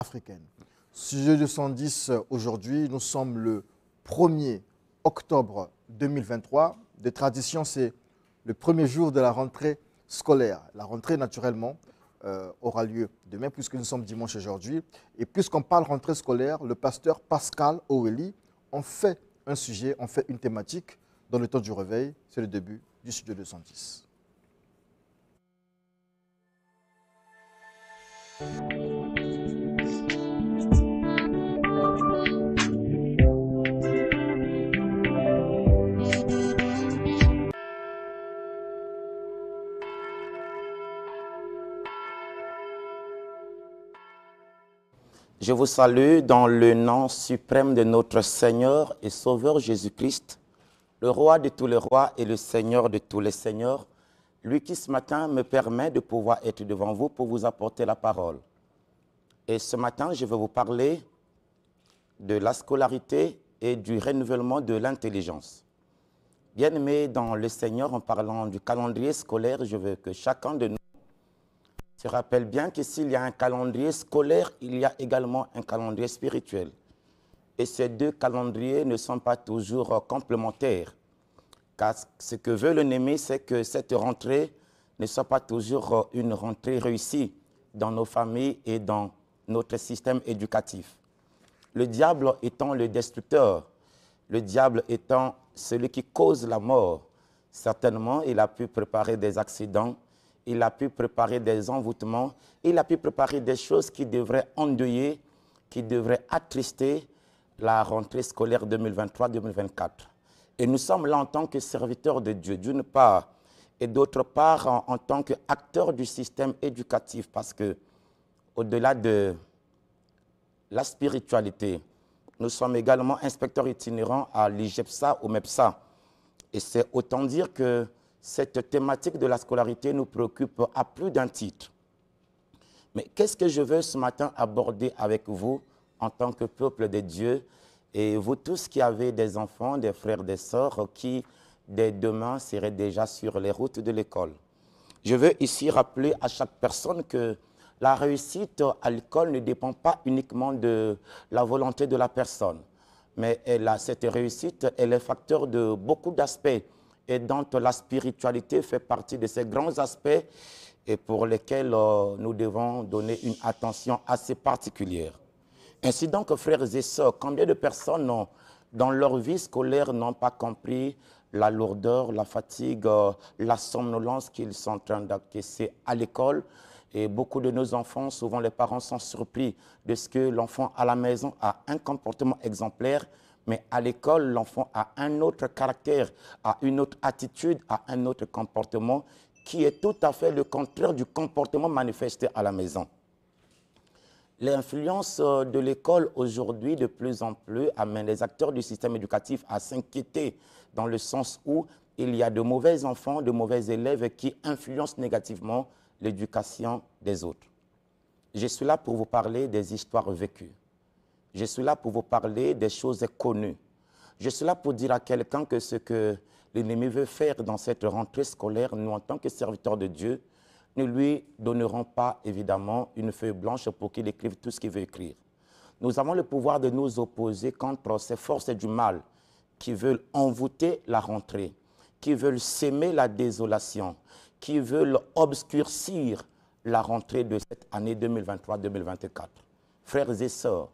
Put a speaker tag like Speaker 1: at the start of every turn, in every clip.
Speaker 1: africaine. Sujet 210 aujourd'hui, nous sommes le 1er octobre 2023. De tradition, c'est le premier jour de la rentrée scolaire. La rentrée, naturellement, aura lieu demain, puisque nous sommes dimanche aujourd'hui. Et puisqu'on parle rentrée scolaire, le pasteur Pascal Oweli en fait un sujet, en fait une thématique dans le temps du réveil. C'est le début du sujet 210.
Speaker 2: Je vous salue dans le nom suprême de notre Seigneur et Sauveur Jésus-Christ, le roi de tous les rois et le Seigneur de tous les seigneurs, lui qui ce matin me permet de pouvoir être devant vous pour vous apporter la parole. Et ce matin, je vais vous parler de la scolarité et du renouvellement de l'intelligence. Bien-aimés dans le Seigneur, en parlant du calendrier scolaire, je veux que chacun de nous se rappelle bien que s'il y a un calendrier scolaire, il y a également un calendrier spirituel. Et ces deux calendriers ne sont pas toujours complémentaires. Car ce que veut l'ennemi, c'est que cette rentrée ne soit pas toujours une rentrée réussie dans nos familles et dans notre système éducatif. Le diable étant le destructeur, le diable étant celui qui cause la mort, certainement il a pu préparer des accidents, il a pu préparer des envoûtements, il a pu préparer des choses qui devraient endeuiller, qui devraient attrister la rentrée scolaire 2023-2024. Et nous sommes là en tant que serviteurs de Dieu, d'une part, et d'autre part en tant qu'acteurs du système éducatif, parce que au-delà de la spiritualité, nous sommes également inspecteurs itinérants à l'IGEPSA, au MEPSA. Et c'est autant dire que cette thématique de la scolarité nous préoccupe à plus d'un titre. Mais qu'est-ce que je veux ce matin aborder avec vous en tant que peuple de Dieu et vous tous qui avez des enfants, des frères, des sœurs qui, dès demain, seraient déjà sur les routes de l'école. Je veux ici rappeler à chaque personne que la réussite à l'école ne dépend pas uniquement de la volonté de la personne, mais cette réussite, elle est facteur de beaucoup d'aspects et dont la spiritualité fait partie de ces grands aspects et pour lesquels nous devons donner une attention assez particulière. Ainsi donc, frères et sœurs, combien de personnes dans leur vie scolaire n'ont pas compris la lourdeur, la fatigue, la somnolence qu'ils sont en train d'acquiescer à l'école. Et beaucoup de nos enfants, souvent les parents sont surpris de ce que l'enfant à la maison a un comportement exemplaire, mais à l'école, l'enfant a un autre caractère, a une autre attitude, a un autre comportement qui est tout à fait le contraire du comportement manifesté à la maison. L'influence de l'école aujourd'hui, de plus en plus, amène les acteurs du système éducatif à s'inquiéter dans le sens où il y a de mauvais enfants, de mauvais élèves qui influencent négativement l'éducation des autres. Je suis là pour vous parler des histoires vécues. Je suis là pour vous parler des choses connues. Je suis là pour dire à quelqu'un que ce que l'ennemi veut faire dans cette rentrée scolaire, nous, en tant que serviteurs de Dieu, ne lui donnerons pas, évidemment, une feuille blanche pour qu'il écrive tout ce qu'il veut écrire. Nous avons le pouvoir de nous opposer contre ces forces du mal qui veulent envoûter la rentrée, qui veulent s'aimer la désolation, qui veulent obscurcir la rentrée de cette année 2023-2024. Frères et sœurs,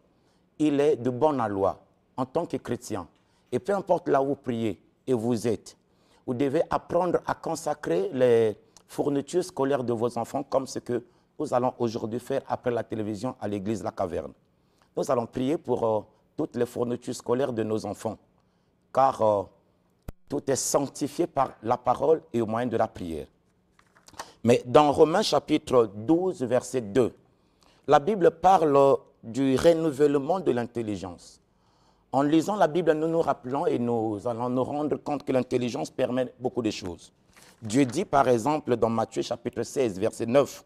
Speaker 2: il est de bonne loi, en tant que chrétien, et peu importe là où vous priez et vous êtes, vous devez apprendre à consacrer les fournitures scolaires de vos enfants comme ce que nous allons aujourd'hui faire après la télévision à l'église La Caverne. Nous allons prier pour toutes les fournitures scolaires de nos enfants, car tout est sanctifié par la parole et au moyen de la prière. Mais dans Romains chapitre 12, verset 2, la Bible parle du renouvellement de l'intelligence. En lisant la Bible, nous nous rappelons et nous allons nous rendre compte que l'intelligence permet beaucoup de choses. Dieu dit par exemple dans Matthieu chapitre 16, verset 9,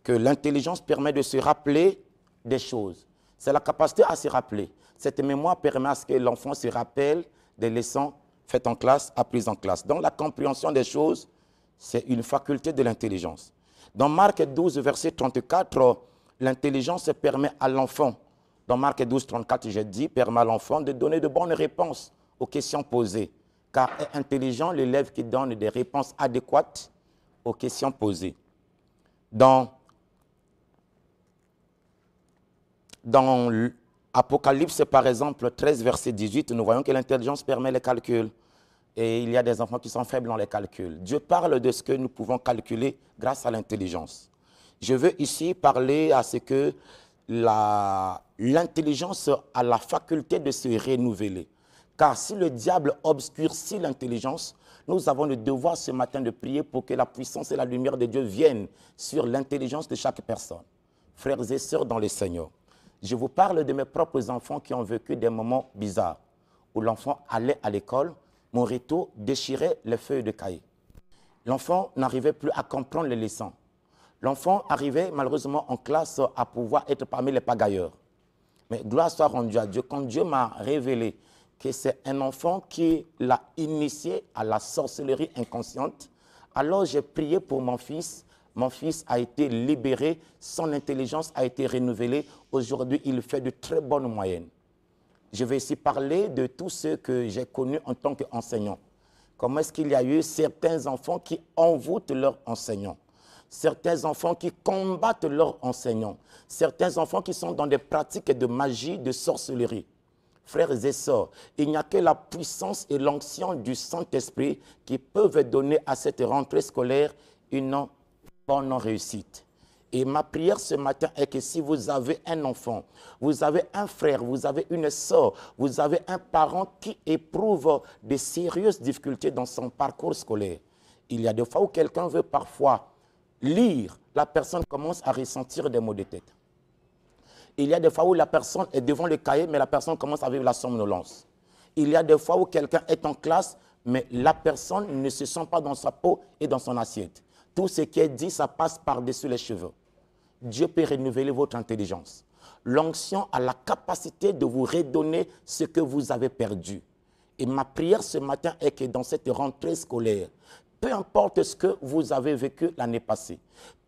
Speaker 2: que l'intelligence permet de se rappeler des choses. C'est la capacité à se rappeler. Cette mémoire permet à ce que l'enfant se rappelle des leçons faites en classe, apprises en classe. Donc la compréhension des choses, c'est une faculté de l'intelligence. Dans Marc 12, verset 34, L'intelligence permet à l'enfant, dans Marc 12, 34, j'ai dit, permet à l'enfant de donner de bonnes réponses aux questions posées. Car est intelligent l'élève qui donne des réponses adéquates aux questions posées. Dans Apocalypse, par exemple, 13, verset 18, nous voyons que l'intelligence permet les calculs. Et il y a des enfants qui sont faibles dans les calculs. Dieu parle de ce que nous pouvons calculer grâce à l'intelligence. Je veux ici parler à ce que l'intelligence a la faculté de se renouveler. Car si le diable obscurcit l'intelligence, nous avons le devoir ce matin de prier pour que la puissance et la lumière de Dieu viennent sur l'intelligence de chaque personne. Frères et sœurs dans le Seigneur, je vous parle de mes propres enfants qui ont vécu des moments bizarres, où l'enfant allait à l'école, mon retour déchirait les feuilles de cahier. L'enfant n'arrivait plus à comprendre les leçons. L'enfant arrivait malheureusement en classe à pouvoir être parmi les pagailleurs. Mais gloire soit rendue à Dieu, quand Dieu m'a révélé que c'est un enfant qui l'a initié à la sorcellerie inconsciente, alors j'ai prié pour mon fils. Mon fils a été libéré, son intelligence a été renouvelée. Aujourd'hui, il fait de très bonnes moyennes. Je vais ici parler de tous ceux que j'ai connus en tant qu'enseignant. Comment est-ce qu'il y a eu certains enfants qui envoûtent leurs enseignants, certains enfants qui combattent leurs enseignants, certains enfants qui sont dans des pratiques de magie, de sorcellerie. Frères et sœurs, il n'y a que la puissance et l'onction du Saint-Esprit qui peuvent donner à cette rentrée scolaire une bonne réussite. Et ma prière ce matin est que si vous avez un enfant, vous avez un frère, vous avez une sœur, vous avez un parent qui éprouve de sérieuses difficultés dans son parcours scolaire, il y a des fois où quelqu'un veut parfois lire, la personne commence à ressentir des maux de tête. Il y a des fois où la personne est devant le cahier, mais la personne commence à vivre la somnolence. Il y a des fois où quelqu'un est en classe, mais la personne ne se sent pas dans sa peau et dans son assiette. Tout ce qui est dit, ça passe par-dessus les cheveux. Dieu peut renouveler votre intelligence. L'onction a la capacité de vous redonner ce que vous avez perdu. Et ma prière ce matin est que dans cette rentrée scolaire, peu importe ce que vous avez vécu l'année passée,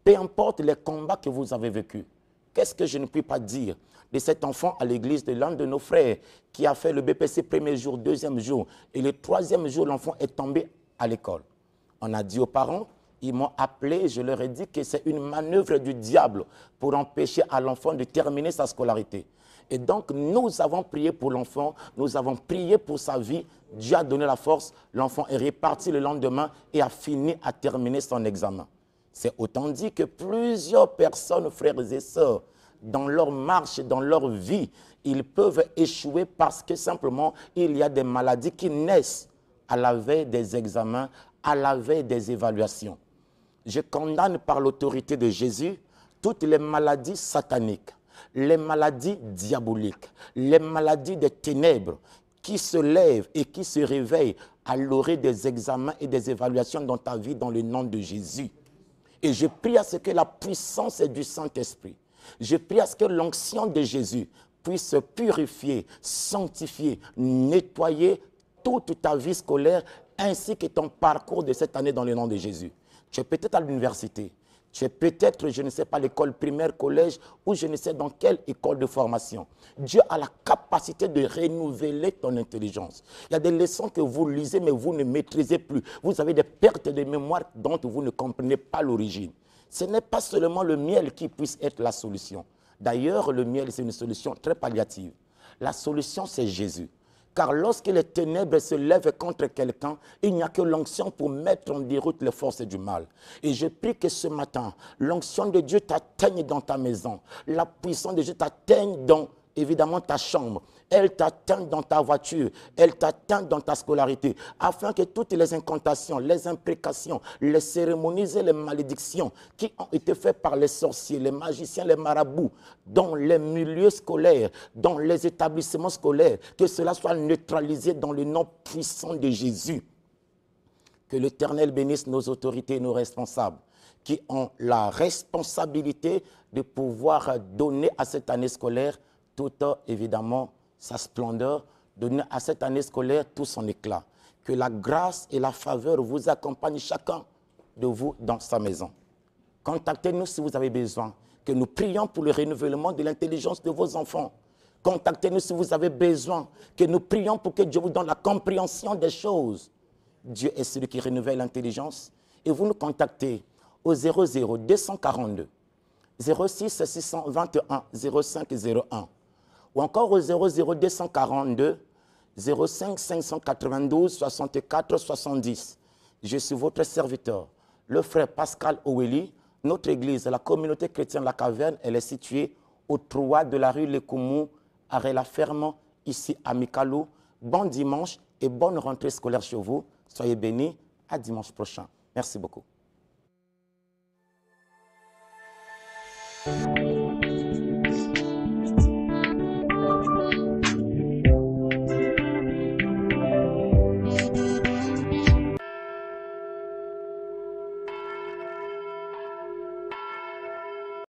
Speaker 2: peu importe les combats que vous avez vécus, qu'est-ce que je ne puis pas dire de cet enfant à l'église de l'un de nos frères qui a fait le BPC premier jour, deuxième jour, et le troisième jour, l'enfant est tombé à l'école. On a dit aux parents, ils m'ont appelé, je leur ai dit que c'est une manœuvre du diable pour empêcher à l'enfant de terminer sa scolarité. Et donc, nous avons prié pour l'enfant, nous avons prié pour sa vie. Dieu a donné la force, l'enfant est reparti le lendemain et a fini à terminer son examen. C'est autant dit que plusieurs personnes, frères et sœurs, dans leur marche, dans leur vie, ils peuvent échouer parce que simplement, il y a des maladies qui naissent à la veille des examens, à la veille des évaluations. Je condamne par l'autorité de Jésus toutes les maladies sataniques, les maladies diaboliques, les maladies des ténèbres qui se lèvent et qui se réveillent à l'orée des examens et des évaluations dans ta vie dans le nom de Jésus. Et je prie à ce que la puissance du Saint-Esprit, je prie à ce que l'onction de Jésus puisse purifier, sanctifier, nettoyer toute ta vie scolaire ainsi que ton parcours de cette année dans le nom de Jésus. Tu es peut-être à l'université, tu es peut-être, je ne sais pas, l'école primaire, collège, ou je ne sais dans quelle école de formation. Dieu a la capacité de renouveler ton intelligence. Il y a des leçons que vous lisez, mais vous ne maîtrisez plus. Vous avez des pertes de mémoire dont vous ne comprenez pas l'origine. Ce n'est pas seulement le miel qui puisse être la solution. D'ailleurs, le miel, c'est une solution très palliative. La solution, c'est Jésus. Car lorsque les ténèbres se lèvent contre quelqu'un, il n'y a que l'onction pour mettre en déroute les forces du mal. Et je prie que ce matin, l'onction de Dieu t'atteigne dans ta maison. La puissance de Dieu t'atteigne dans, évidemment, ta chambre. Elle t'atteint dans ta voiture. Elle t'atteint dans ta scolarité. Afin que toutes les incantations, les imprécations, les cérémonies et les malédictions qui ont été faites par les sorciers, les magiciens, les marabouts, dans les milieux scolaires, dans les établissements scolaires, que cela soit neutralisé dans le nom puissant de Jésus. Que l'Éternel bénisse nos autorités et nos responsables qui ont la responsabilité de pouvoir donner à cette année scolaire toute, évidemment, sa splendeur, donner à cette année scolaire tout son éclat. Que la grâce et la faveur vous accompagnent chacun de vous dans sa maison. Contactez-nous si vous avez besoin que nous prions pour le renouvellement de l'intelligence de vos enfants. Contactez-nous si vous avez besoin, que nous prions pour que Dieu vous donne la compréhension des choses. Dieu est celui qui renouvelle l'intelligence. Et vous nous contactez au 00 242 06 621 05 01 ou encore au 00 242 05 592 64 70. Je suis votre serviteur, le frère Pascal Oweli. Notre église, la communauté chrétienne La Caverne, elle est située au 3 de la rue Lekoumou, à Réla-Ferme, ici à Mikalo. Bon dimanche et bonne rentrée scolaire chez vous. Soyez bénis. À dimanche prochain. Merci beaucoup.